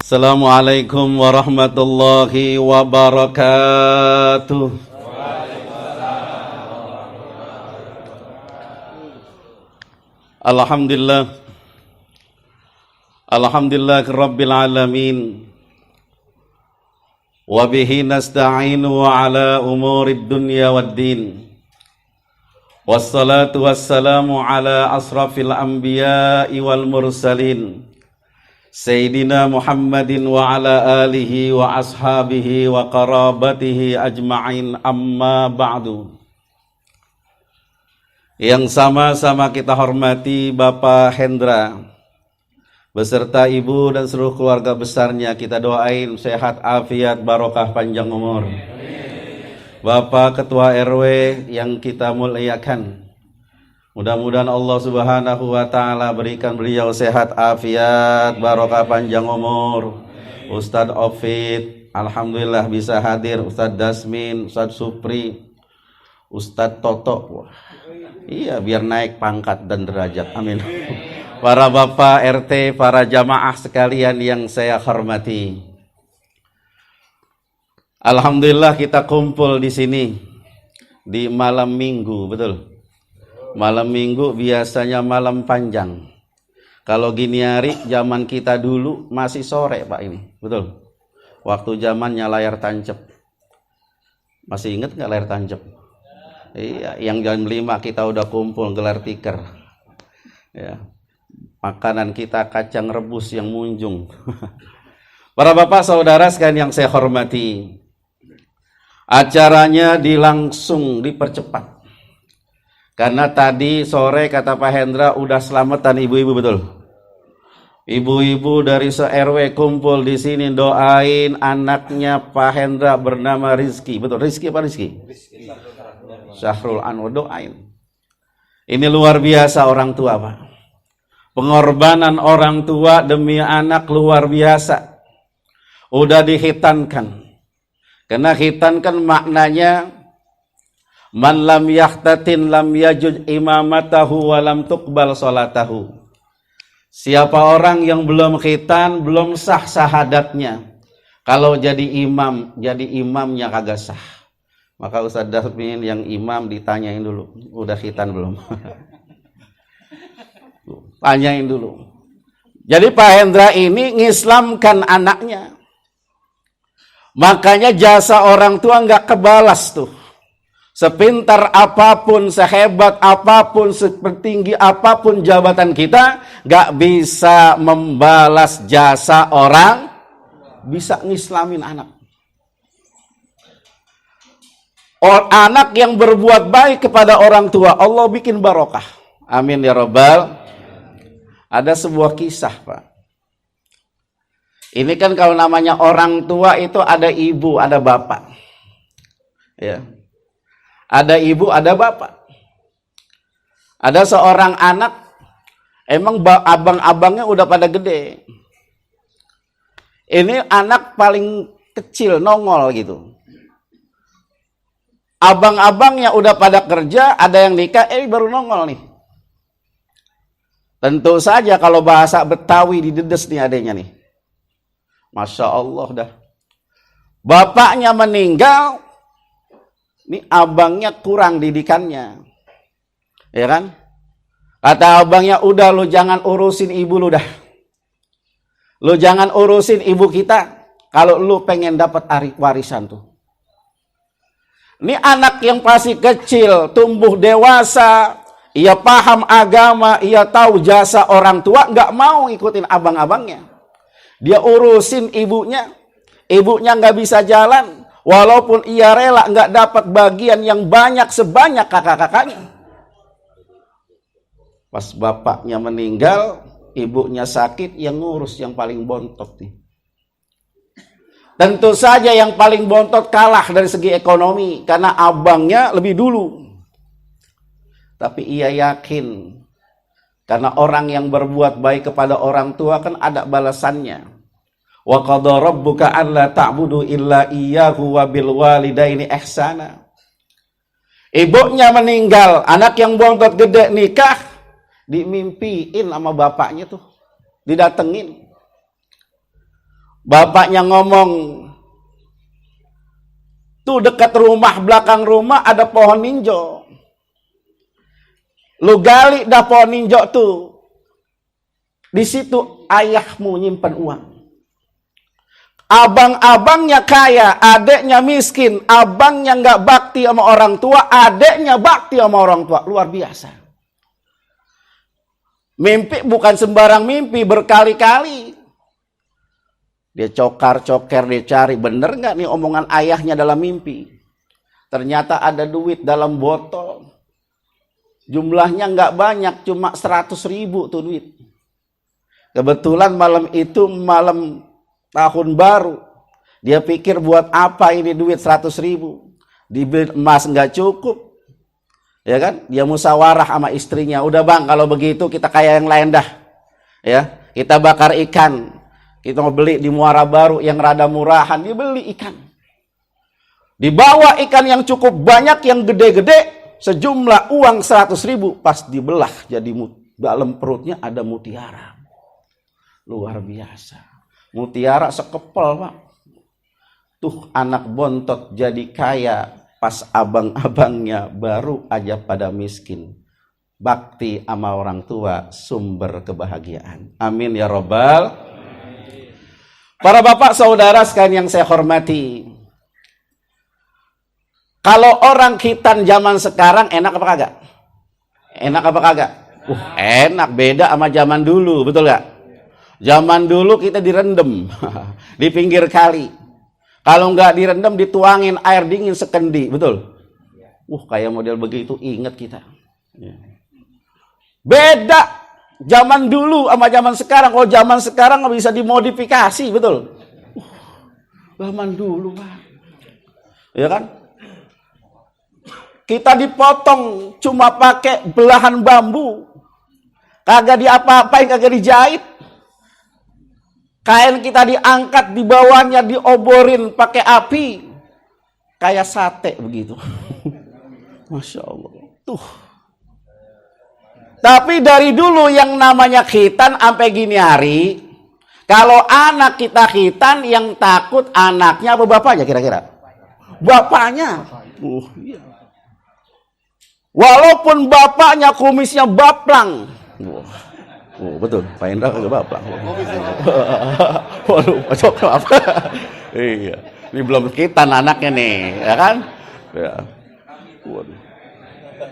Assalamualaikum warahmatullahi wabarakatuh. Alhamdulillah. Alhamdulillahirabbil alamin. Wa bihi nasta'inu ala umurid dunya waddin. Wassalatu wassalamu ala asrafil anbiya'i wal mursalin. Sayyidina Muhammadin wa ala alihi wa ashabihi wa qarabatihi ajma'in, amma ba'du. Yang sama-sama kita hormati Bapak Hendra beserta ibu dan seluruh keluarga besarnya, kita doain sehat, afiat, barokah, panjang umur. Bapak Ketua RW yang kita muliakan, mudah-mudahan Allah Subhanahu wa Ta'ala berikan beliau sehat, afiat, barokah, panjang umur. Ustadz Ofid, alhamdulillah bisa hadir. Ustadz Dasmin, Ustadz Supri, Ustadz Toto. Iya, biar naik pangkat dan derajat. Amin. Para bapak RT, para jamaah sekalian yang saya hormati. Alhamdulillah kita kumpul di sini di malam Minggu, betul? Malam Minggu biasanya malam panjang. Kalau gini hari zaman kita dulu masih sore Pak ini, betul? Waktu zamannya layar tancap. Masih ingat nggak layar tancap? Iya, yang jam 5 kita udah kumpul gelar tikar. Ya. Makanan kita kacang rebus yang munjung. Para bapak saudara sekalian yang saya hormati, acaranya dipercepat. Karena tadi sore kata Pak Hendra udah selamatan ibu-ibu, betul? Ibu-ibu dari se-RW kumpul di sini doain anaknya Pak Hendra bernama Rizky, betul? Rizky apa Rizky? Syahrul Anwar, doain. Ini luar biasa orang tua, Pak. Pengorbanan orang tua demi anak luar biasa. Udah dihitankan. Karena hitan kan maknanya man lam yahtatin lam yajuj imamatahu wa lam tuqbal salatahu. Siapa orang yang belum khitan, belum sah syahadatnya. Kalau jadi imam, jadi imamnya kagak sah. Maka Ustadz Dasmin yang imam ditanyain dulu, udah khitan belum? Tanyain dulu. Jadi Pak Hendra ini ngislamkan anaknya. Makanya jasa orang tua nggak kebalas tuh. Sepintar apapun, sehebat apapun, setinggi apapun jabatan kita, gak bisa membalas jasa orang, bisa ngislamin anak. Anak yang berbuat baik kepada orang tua, Allah bikin barokah. Amin ya Rabbal. Ada sebuah kisah, Pak. Ini kan kalau namanya orang tua itu ada ibu, ada bapak. Ya. Ada ibu, ada bapak. Ada seorang anak, emang abang-abangnya udah pada gede. Ini anak paling kecil, nongol gitu. Abang-abangnya udah pada kerja, ada yang nikah, baru nongol nih. Tentu saja kalau bahasa Betawi didedes nih adanya nih. Masya Allah dah. Bapaknya meninggal, ini abangnya kurang didikannya. Ya kan? Kata abangnya, udah lu jangan urusin ibu lu dah. Lu jangan urusin ibu kita. Kalau lu pengen dapat warisan tuh. Ini anak yang masih kecil, tumbuh dewasa. Ia paham agama, ia tahu jasa orang tua. Gak mau ikutin abang-abangnya. Dia urusin ibunya. Ibunya gak bisa jalan. Walaupun ia rela nggak dapat bagian yang banyak sebanyak kakak-kakaknya. Pas bapaknya meninggal, ibunya sakit, yang ngurus yang paling bontot nih. Tentu saja yang paling bontot kalah dari segi ekonomi, karena abangnya lebih dulu. Tapi ia yakin, karena orang yang berbuat baik kepada orang tua kan ada balasannya. Wa qadha rabbuka alla ta'budu illa iyyahu wa bil walidaini ihsana. Ibunya meninggal, anak yang bontot gede nikah, dimimpiin sama bapaknya tuh, didatengin. Bapaknya ngomong, tuh dekat rumah, belakang rumah ada pohon ninjo. Lu gali dah pohon ninjo tuh. Di situ ayahmu nyimpan uang. Abang-abangnya kaya, adeknya miskin. Abangnya nggak bakti sama orang tua, adeknya bakti sama orang tua. Luar biasa. Mimpi bukan sembarang mimpi, berkali-kali. Dia cokar-coker, dia cari, bener nggak nih omongan ayahnya dalam mimpi? Ternyata ada duit dalam botol. Jumlahnya nggak banyak, cuma 100.000 tuh duit. Kebetulan malam itu malam tahun baru. Dia pikir buat apa ini duit 100.000? Dibeli emas nggak cukup. Ya kan? Dia musyawarah sama istrinya. Udah bang, kalau begitu kita kayak yang lain dah. Ya, kita bakar ikan. Kita mau beli di Muara Baru yang rada murahan, dia beli ikan. Dibawa ikan yang cukup banyak, yang gede-gede, sejumlah uang 100.000. Pas dibelah, jadi dalam perutnya ada mutiara. Luar biasa. Mutiara sekepel, Pak. Tuh anak bontot jadi kaya, pas abang-abangnya baru aja pada miskin. Bakti sama orang tua, sumber kebahagiaan. Amin ya Rabbal. Para bapak saudara sekalian yang saya hormati, kalau orang khitan zaman sekarang enak apa kagak? Enak apa kagak? Enak, beda sama zaman dulu, betul gak? Zaman dulu kita direndam di pinggir kali. Kalau nggak direndam dituangin air dingin sekendi, betul? Kayak model begitu ingat kita. Beda. Zaman dulu sama zaman sekarang. Kalau zaman sekarang nggak bisa dimodifikasi, betul? Zaman dulu, Pak. Ya kan? Kita dipotong cuma pakai belahan bambu. Kagak diapa-apain, kagak dijahit. Kain kita diangkat, di bawahnya dioborin pakai api. Kayak sate begitu. Masya Allah. Tuh. Tapi dari dulu yang namanya khitan sampai gini hari, kalau anak kita khitan, yang takut anaknya apa bapaknya kira-kira? Bapaknya. Iya. Walaupun bapaknya kumisnya baplang. Betul, Pak Indra kagak baplang. Waduh, apa? Iya. Ini belum khitan anaknya nih, ya kan? Ya. Waduh.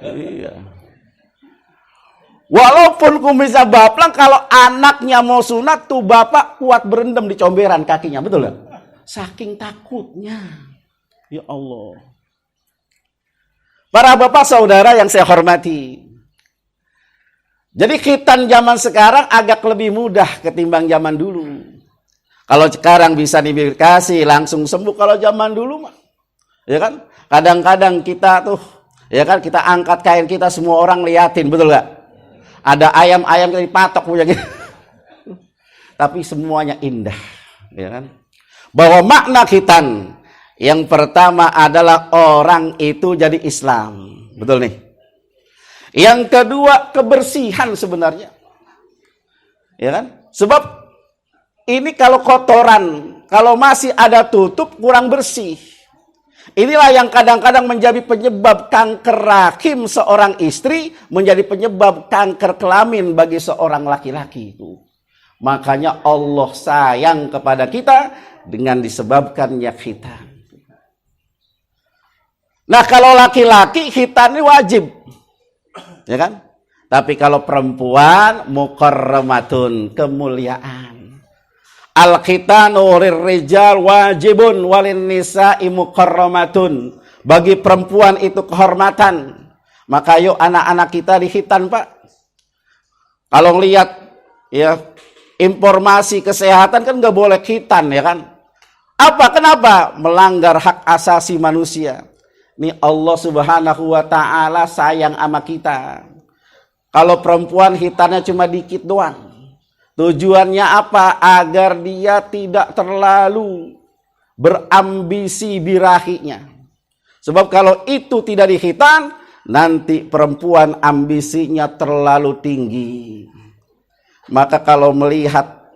Iya. Walaupun kumisnya baplang, kalau anaknya mau sunat tuh bapak kuat berendam di comberan kakinya, betul gak? Saking takutnya. Ya Allah. Para bapak saudara yang saya hormati. Jadi khitan zaman sekarang agak lebih mudah ketimbang zaman dulu. Kalau sekarang bisa dikasih langsung sembuh, kalau zaman dulu mah. Ya kan? Kadang-kadang kita tuh, ya kan, kita angkat kain kita semua orang liatin, betul gak? Ada ayam-ayam yang dipatok punya gitu. Tapi semuanya indah, ya kan? Bahwa makna khitan yang pertama adalah orang itu jadi Islam. Betul nih. Yang kedua kebersihan sebenarnya. Ya kan? Sebab ini kalau kotoran, kalau masih ada tutup kurang bersih. Inilah yang kadang-kadang menjadi penyebab kanker rahim seorang istri, menjadi penyebab kanker kelamin bagi seorang laki-laki itu. Makanya Allah sayang kepada kita dengan disebabkannya khitan. Nah, kalau laki-laki khitan ini wajib. Ya kan? Tapi kalau perempuan mukarramatun, kemuliaan. Al-khitanu rirrijal wajibun walin nisa'i mukarramatun. Bagi perempuan itu kehormatan. Maka yuk anak-anak kita dikhitan, Pak. Kalau lihat ya informasi kesehatan kan nggak boleh khitan, ya kan? Apa? Kenapa? Melanggar hak asasi manusia. Ini Allah Subhanahu wa ta'ala sayang sama kita. Kalau perempuan khitannya cuma dikit doang. Tujuannya apa? Agar dia tidak terlalu berambisi birahinya. Sebab kalau itu tidak dikhitan, nanti perempuan ambisinya terlalu tinggi. Maka kalau melihat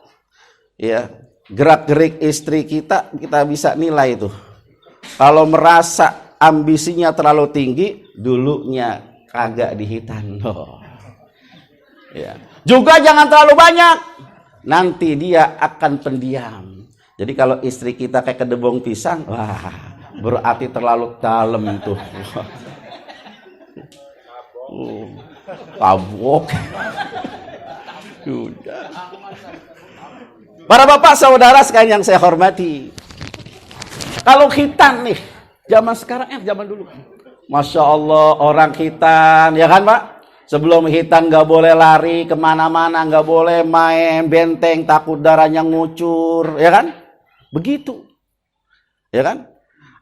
ya gerak-gerik istri kita bisa nilai itu. Kalau merasa ambisinya terlalu tinggi, dulunya kagak dihitan. Ya. Juga jangan terlalu banyak, nanti dia akan pendiam. Jadi kalau istri kita kayak kedebong pisang, wah, berarti terlalu dalam itu. Tabok. Para bapak saudara sekalian yang saya hormati, kalau khitan nih, zaman sekarang zaman dulu, Masya Allah orang khitan, ya kan Pak? Sebelum khitan gak boleh lari kemana-mana, gak boleh main benteng, takut darahnya ngucur, ya kan? Begitu, ya kan?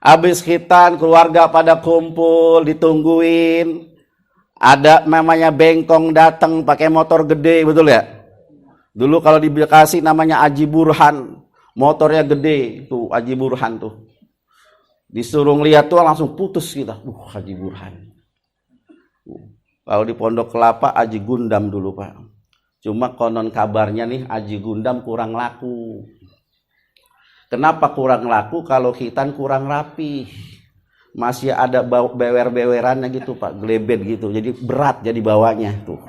Habis khitan keluarga pada kumpul, ditungguin, ada namanya bengkong datang pakai motor gede, betul ya? Dulu kalau di Bekasi namanya Aji Burhan, motornya gede, tuh Aji Burhan tuh. Disuruh lihat tuh langsung putus kita. Haji Burhan. Kalau di Pondok Kelapa Aji Gundam dulu Pak. Cuma konon kabarnya nih Aji Gundam kurang laku. Kenapa kurang laku? Kalau khitan kurang rapi. Masih ada bewer-bewerannya gitu Pak, gelebet gitu. Jadi berat jadi bawanya tuh.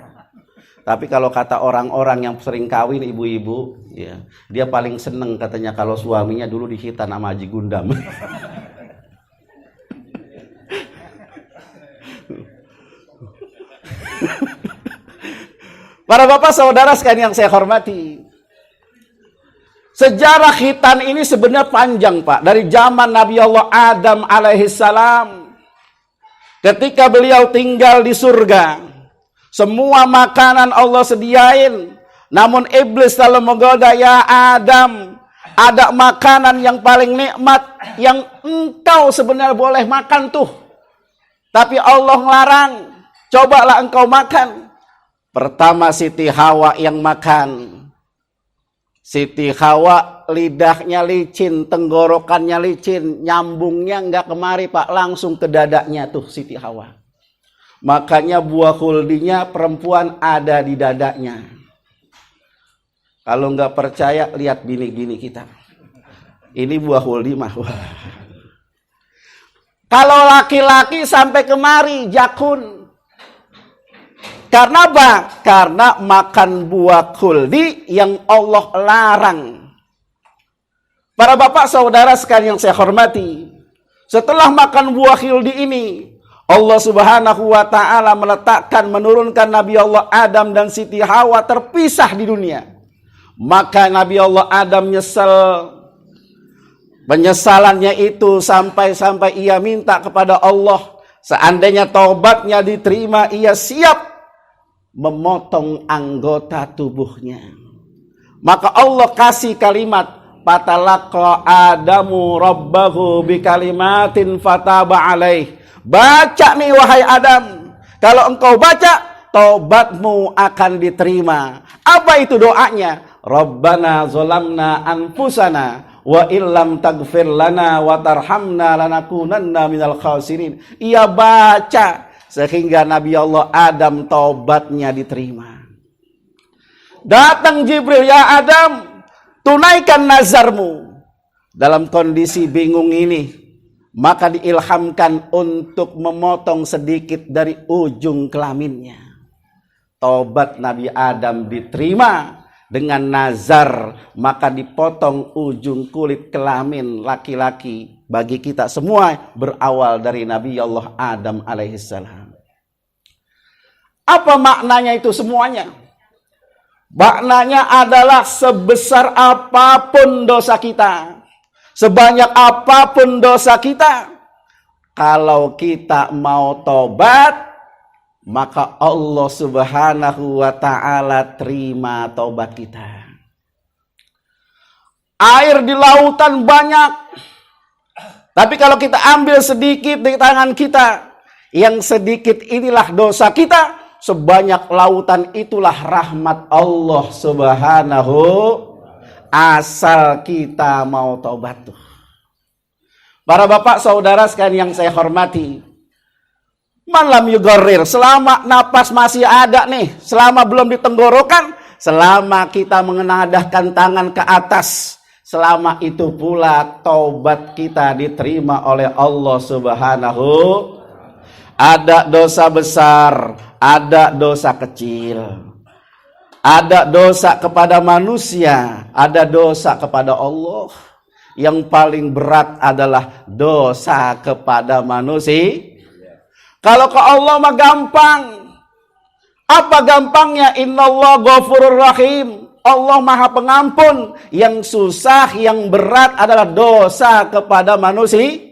Tapi kalau kata orang-orang yang sering kawin ibu-ibu, ya, dia paling seneng katanya kalau suaminya dulu dihitan sama Haji Gundam. Para bapak saudara sekalian yang saya hormati, sejarah khitan ini sebenarnya panjang Pak. Dari zaman Nabi Allah Adam alaihissalam, ketika beliau tinggal di surga, semua makanan Allah sediain. Namun iblis selalu menggoda, ya Adam, ada makanan yang paling nikmat yang engkau sebenarnya boleh makan tuh. Tapi Allah ngelarang, cobalah engkau makan. Pertama Siti Hawa yang makan. Siti Hawa lidahnya licin, tenggorokannya licin, nyambungnya enggak kemari Pak, langsung ke dadanya tuh Siti Hawa. Makanya buah khuldinya perempuan ada di dadanya. Kalau nggak percaya, lihat bini-bini kita. Ini buah khuldi mah. Kalau laki-laki sampai kemari, jakun. Karena apa? Karena makan buah khuldi yang Allah larang. Para bapak saudara sekalian yang saya hormati, setelah makan buah khuldi ini, Allah Subhanahu wa ta'ala menurunkan Nabi Allah Adam dan Siti Hawa terpisah di dunia. Maka Nabi Allah Adam nyesel. Penyesalannya itu sampai ia minta kepada Allah, seandainya taubatnya diterima, ia siap memotong anggota tubuhnya. Maka Allah kasih kalimat, fatalaqa Adamu rabbahu bikalimatin fataba alaih. Baca nih wahai Adam, kalau engkau baca, taubatmu akan diterima. Apa itu doanya? Rabbana zolamna anfusana wa illam tagfir lana wa tarhamna lanakunanna minal khasirin. Ia baca sehingga Nabi Allah Adam taubatnya diterima. Datang Jibril, ya Adam, tunaikan nazarmu. Dalam kondisi bingung ini, maka diilhamkan untuk memotong sedikit dari ujung kelaminnya. Taubat Nabi Adam diterima dengan nazar, maka dipotong ujung kulit kelamin laki-laki bagi kita semua berawal dari Nabi Allah Adam alaihissalam. Apa maknanya itu semuanya? Maknanya adalah sebesar apapun dosa kita, sebanyak apapun dosa kita, kalau kita mau tobat, maka Allah Subhanahu wa ta'ala terima tobat kita. Air di lautan banyak, tapi kalau kita ambil sedikit di tangan kita, yang sedikit inilah dosa kita, sebanyak lautan itulah rahmat Allah Subhanahu, asal kita mau tobat tuh. Para bapak saudara sekalian yang saya hormati, malam yugorir, selama napas masih ada nih, selama belum ditenggorokan, selama kita mengenadahkan tangan ke atas, Selama itu pula taubat kita diterima oleh Allah Subhanahu. Ada dosa besar, ada dosa kecil. Ada dosa kepada manusia, ada dosa kepada Allah. Yang paling berat adalah dosa kepada manusia. Kalau ke Allah mah gampang. Apa gampangnya? Innallaha ghafurur rahim. Allah Maha Pengampun. Yang susah, yang berat adalah dosa kepada manusia.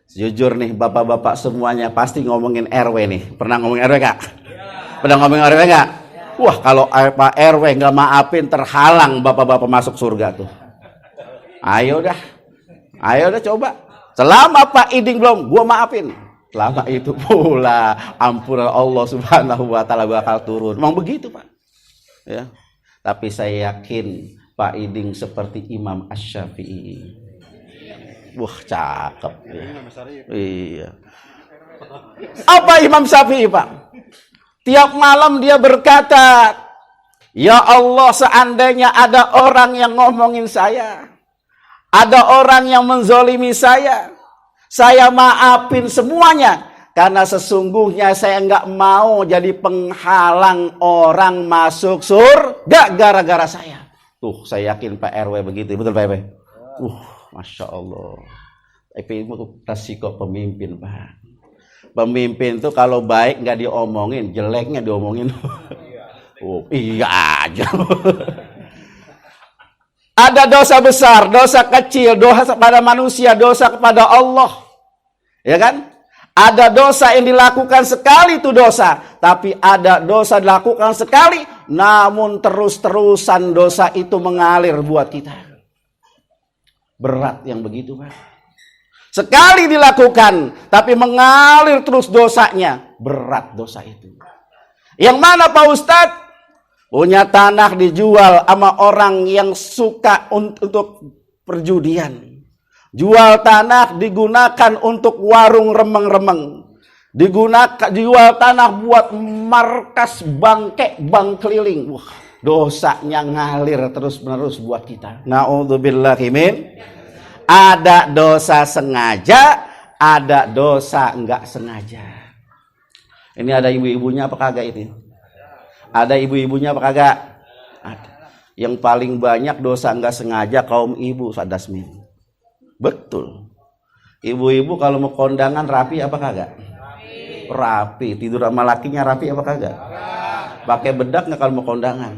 Jujur nih bapak-bapak semuanya pasti ngomongin RW nih. Pernah ngomongin RW gak? Pernah ngomongin RW gak? Wah, kalau Pak RW gak maafin terhalang bapak-bapak masuk surga tuh. Ayo dah coba. Selama Pak Iding belum, gua maafin. Selama itu pula ampunan Allah Subhanahu wa taala bakal turun. Memang begitu, Pak. Ya. Tapi saya yakin Pak Iding seperti Imam Asy-Syafi'i. Wah, cakep. Ya. Iya. Apa Imam Syafi'i, Pak? Tiap malam dia berkata, "Ya Allah, seandainya ada orang yang ngomongin saya, ada orang yang menzolimi saya maafin semuanya. Karena sesungguhnya saya enggak mau jadi penghalang orang masuk surga gara-gara saya." Tuh, saya yakin Pak RW begitu. Betul Pak RW? Masya Allah. Tapi itu resiko pemimpin, Pak. Pemimpin tuh kalau baik nggak diomongin, jeleknya diomongin. Iya aja. Ada dosa besar, dosa kecil, dosa kepada manusia, dosa kepada Allah. Ya kan? Ada dosa yang dilakukan sekali itu dosa, tapi ada dosa dilakukan sekali, namun terus-terusan dosa itu mengalir buat kita. Berat yang begitu, Pak. Sekali dilakukan, tapi mengalir terus dosanya. Berat dosa itu. Yang mana Pak Ustadz? Punya tanah dijual sama orang yang suka untuk perjudian. Jual tanah digunakan untuk warung remeng-remeng. Jual tanah buat markas bangke, bank keliling. Wah, dosanya ngalir terus-menerus buat kita. Na'udzubillahi min. Ada dosa sengaja, ada dosa enggak sengaja. Ini ada ibu-ibunya apa kagak ini? Ada ibu-ibunya apa kagak? Ada. Yang paling banyak dosa enggak sengaja kaum ibu, Ustaz Dasmin. Betul. Ibu-ibu kalau mau kondangan rapi apa kagak? Rapi. Tidur sama lakinya rapi apa kagak? Pakai bedak enggak kalau mau kondangan?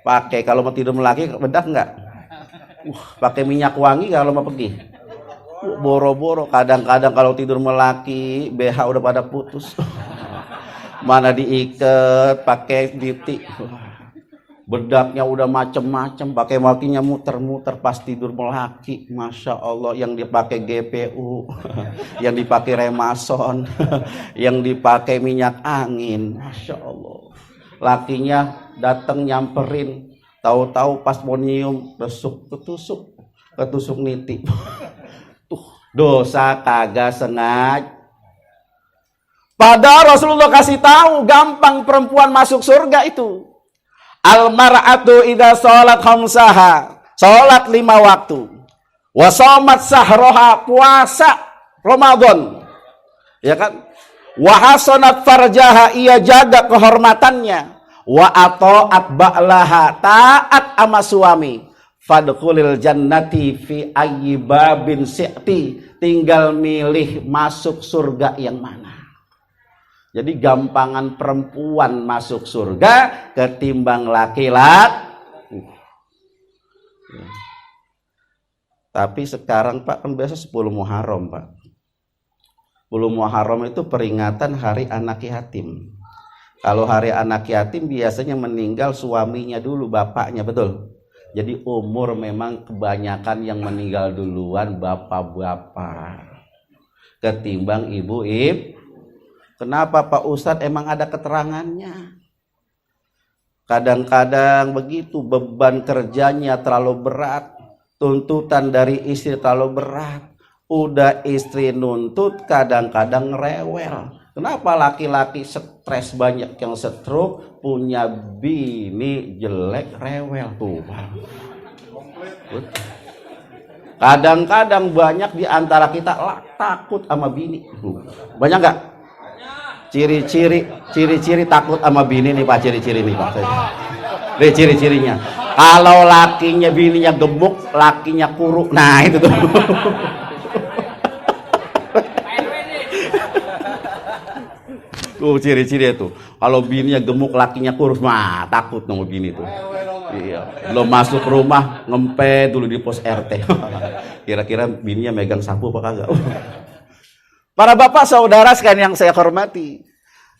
Pakai. Kalau mau tidur sama laki bedak enggak? Pakai minyak wangi kalau mau pergi. Boro-boro. Kadang-kadang kalau tidur melaki BH udah pada putus. Mana diikat pakai titik. Bedaknya udah macem-macem. Pakai wakinya muter-muter pas tidur melaki. Masya Allah. Yang dipakai GPU. Yang dipakai remason. Yang dipakai minyak angin. Masya Allah. Lakinya datang nyamperin. Tahu-tahu pas mau nyium ketusuk nitip. Tuh, dosa kagak sengaja. Padahal Rasulullah kasih tahu gampang perempuan masuk surga itu. Al-mar'atu idza shalat khamsaha, salat 5 waktu. Wa shamat sahroha, puasa Ramadan. Ya kan? Wa hasanat farjaha, ia jaga kehormatannya. Wa ata'at ba'laha, taat ama suami. Fadkhulil jannati fi ayyi babin syi'ti, tinggal milih masuk surga yang mana. Jadi gampangan perempuan masuk surga ketimbang laki-laki. Tapi sekarang Pak kan biasa 10 Muharram, Pak. 10 Muharram itu peringatan hari anak yatim. Kalau hari anak yatim biasanya meninggal suaminya dulu, bapaknya, betul. Jadi umur memang kebanyakan yang meninggal duluan bapak-bapak ketimbang ibu-ibu. Kenapa Pak Ustadz? Emang ada keterangannya. Kadang-kadang begitu, beban kerjanya terlalu berat, tuntutan dari istri terlalu berat. Udah istri nuntut kadang-kadang rewel. Kenapa laki-laki stres banyak yang stroke, punya bini jelek rewel tuh. Kadang-kadang banyak di antara kita takut sama bini. Banyak nggak? Ciri-ciri takut sama bini nih Pak, ciri-ciri nih Pak. Ini ciri-cirinya. Kalau lakinya bininya gemuk, lakinya kurus. Nah, itu tuh. Tuh ciri-ciri itu. Kalau bininya gemuk, lakinya kurus, mah takut sama bini tuh. Iya. Belum masuk rumah, ngempet dulu di pos RT. Kira-kira bininya megang sapu apa kagak? Para bapak saudara sekalian yang saya hormati.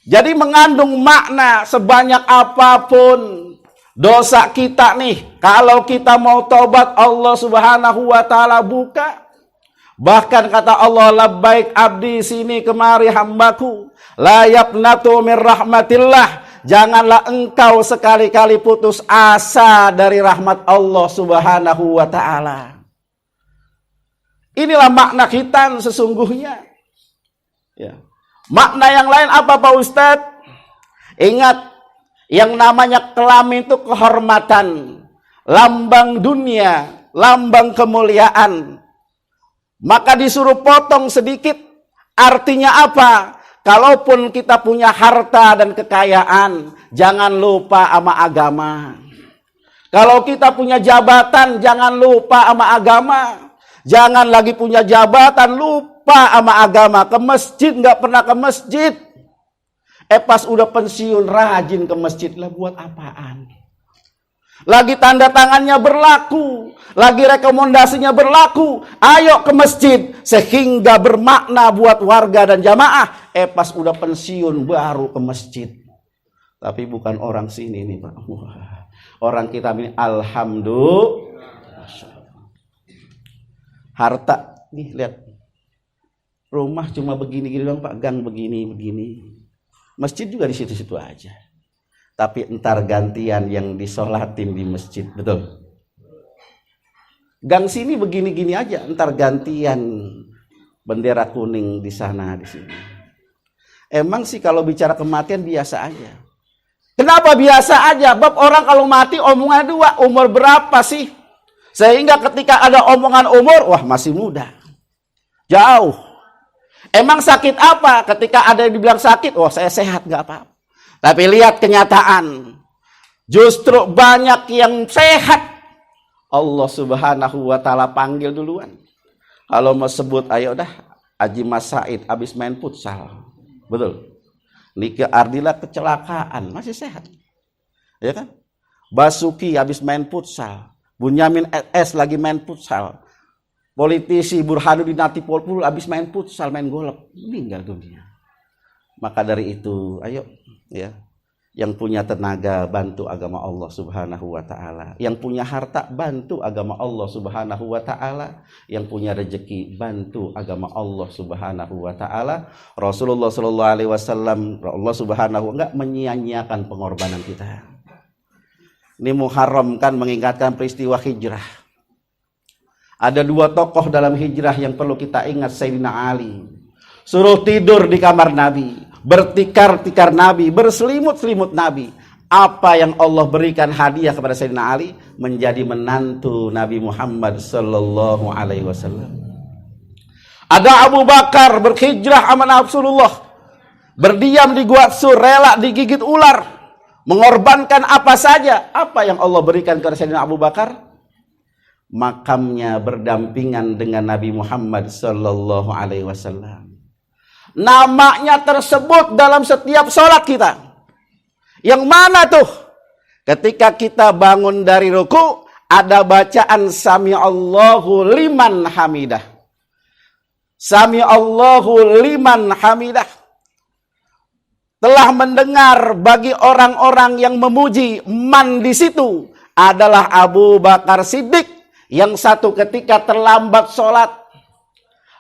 Jadi mengandung makna sebanyak apapun dosa kita nih. Kalau kita mau tobat, Allah Subhanahu wa taala buka. Bahkan kata Allah, labbaik abdi sini kemari hambaku. La yaqnatu min rahmatillah. Janganlah engkau sekali-kali putus asa dari rahmat Allah Subhanahu wa taala. Inilah makna khitan sesungguhnya. Ya. Makna yang lain apa Pak Ustadz? Ingat, yang namanya kelamin itu kehormatan, lambang dunia, lambang kemuliaan. Maka disuruh potong sedikit. Artinya apa? Kalaupun kita punya harta dan kekayaan, jangan lupa sama agama. Kalau kita punya jabatan, jangan lupa sama agama. Jangan lagi punya jabatan, lupa sama agama. Ke masjid nggak pernah ke masjid. Pas udah pensiun rajin ke masjid lah, buat apaan? Lagi tanda tangannya berlaku, lagi rekomendasinya berlaku, ayo ke masjid sehingga bermakna buat warga dan jamaah. Pas udah pensiun baru ke masjid. Tapi bukan orang sini nih Pak. Orang kita ini alhamdulillah. Harta nih, lihat. Rumah cuma begini-gini doang Pak, gang begini-begini. Masjid juga di situ-situ aja. Tapi entar gantian yang disolatin di masjid, betul. Gang sini begini-gini aja, entar gantian bendera kuning di sana di sini. Emang sih kalau bicara kematian biasa aja. Kenapa biasa aja? Bab orang kalau mati omongan dua, umur berapa sih? Sehingga ketika ada omongan umur, wah masih muda. Jauh. Emang sakit apa? Ketika ada yang dibilang sakit, wah saya sehat, gak apa-apa. Tapi lihat kenyataan. Justru banyak yang sehat. Allah Subhanahu wa taala panggil duluan. Kalau mau sebut, ayo dah. Haji Mas Said habis main futsal. Betul. Nike Ardila kecelakaan, masih sehat. Ya kan? Basuki habis main futsal. Bunyamin SS lagi main futsal. Politisi Burhanuddin Natipol habis main futsal, main golf, meninggal dunia. Maka dari itu, ayo ya, yang punya tenaga bantu agama Allah Subhanahu wa taala, yang punya harta bantu agama Allah Subhanahu wa taala, yang punya rezeki bantu agama Allah Subhanahu wa taala. Rasulullah sallallahu alaihi wasallam, Allah Subhanahu enggak menyia-nyiakan pengorbanan kita. Ini Muharram kan mengingatkan peristiwa hijrah. Ada dua tokoh dalam hijrah yang perlu kita ingat. Sayyidina Ali suruh tidur di kamar Nabi, bertikar-tikar Nabi, berselimut-selimut Nabi. Apa yang Allah berikan hadiah kepada Sayyidina Ali? Menjadi menantu Nabi Muhammad sallallahu alaihi wasallam. Ada Abu Bakar berhijrah amanah Rasulullah, berdiam di Gua Sur, rela digigit ular, mengorbankan apa saja. Apa yang Allah berikan kepada Sayyidina Abu Bakar? Makamnya berdampingan dengan Nabi Muhammad sallallahu alaihi wasallam. Namanya tersebut dalam setiap sholat kita. Yang mana tuh? Ketika kita bangun dari ruku, ada bacaan Sami'allahu liman hamidah. Sami'allahu liman hamidah. Telah mendengar bagi orang-orang yang memuji. Man di situ adalah Abu Bakar Siddiq. Yang satu ketika terlambat sholat,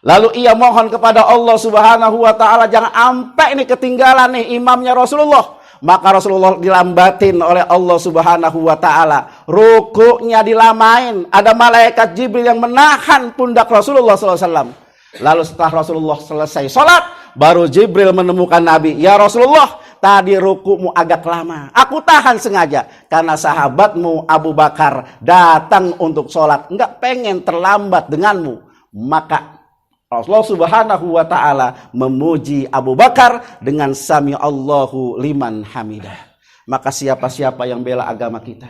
lalu ia mohon kepada Allah Subhanahu wa taala, jangan sampai ini ketinggalan nih imamnya Rasulullah. Maka Rasulullah dilambatin oleh Allah Subhanahu wa taala. Rukuknya dilamain, ada malaikat Jibril yang menahan pundak Rasulullah SAW. Lalu setelah Rasulullah selesai sholat, baru Jibril menemukan Nabi. Ya Rasulullah, tadi rukumu agak lama. Aku tahan sengaja karena sahabatmu Abu Bakar datang untuk sholat, enggak pengen terlambat denganmu. Maka Allah Subhanahu wa ta'ala memuji Abu Bakar dengan sami Allahu liman hamidah. Maka siapa-siapa yang bela agama kita,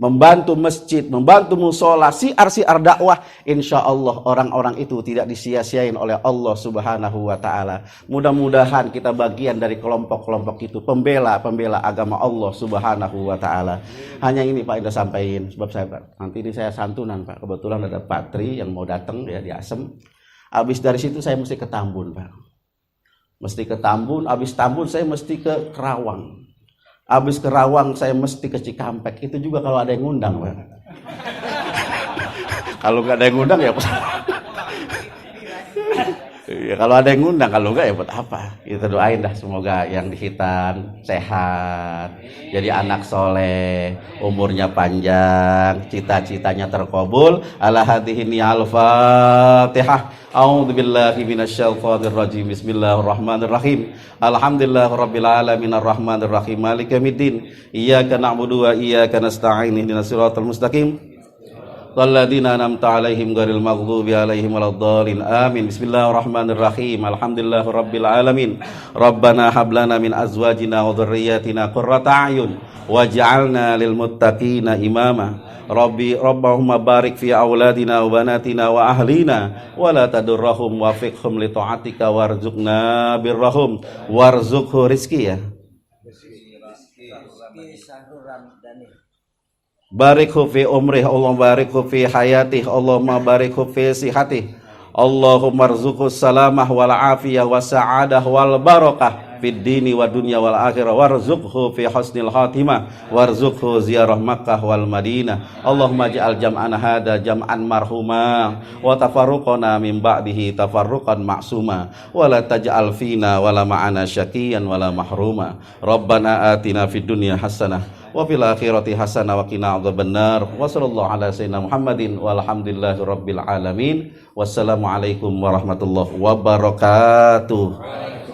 membantu masjid, membantu musola, siar-siar dakwah, insya Allah orang-orang itu tidak disia-siain oleh Allah Subhanahu wa ta'ala. Mudah-mudahan kita bagian dari kelompok-kelompok itu, pembela agama Allah Subhanahu wa ta'ala. Hanya ini Pak Indra sampaikan, sebab saya nanti ini saya santunan Pak, kebetulan ada Pak Tri yang mau datang ya di Asem. Habis dari situ saya mesti ke Tambun Pak, mesti ke Tambun, habis Tambun saya mesti ke Kerawang. Habis ke Rawang saya mesti ke Cikampek. Itu juga kalau ada yang ngundang, Pak. Kalau nggak ada yang ngundang ya ya kalau ada yang ngundang, kalau enggak ya buat apa? Kita doain dah semoga yang di Hitan sehat, jadi anak soleh, umurnya panjang, cita-citanya terkabul. Ala hadhihi al-Fatihah. A'udzubillahi minasyaitonir rajim. Bismillahirrahmanirrahim. Alhamdulillahirabbil alamin arrahmanir rahim maliki yaumiddin. Iyyaka na'budu wa iyyaka nasta'in. Ihdinas siratal mustaqim. Walladzina an'amta 'alaihim ghairil maghdubi 'alaihim waladdallin. Amin. Bismillahirrahmanirrahim. Alhamdulillahirabbil alamin. Rabbana hab lana min azwajina wa dhurriyyatina qurrata a'yun waj'alna lil muttaqina imama. Rabbahumma barik fi auladina wa banatina wa ahlina wa la tadurrahum wafiqhum li ta'atika warzuqna birrahum warzuqhu rizki ya. Barikhu fi umrih, Allahumma barikhu fi hayatih, Allahumma barikhu fi sihatih, Allahumma rzuqhu salamah wal afiyah wa sa'adah wal barakah fid dini wa dunya wal akhirah, warzuqhu fi husnil khatimah, warzuqhu ziyarah Makkah wal Madinah. Allahumma ja'al jam'ana hada jam'an marhuma wa tafarruqana min ba'dihi tafarruqan ma'suma wa la taj'al fina wala ma'ana syaqiyan wala mahruma. Rabbana atina fid dunya hasanah wa fil akhirati hasanah wa qina adzabannar. Wa sallallahu ala sayyidina Muhammadin walhamdulillahi rabbil alamin. Wassalamu alaikum warahmatullahi wabarakatuh.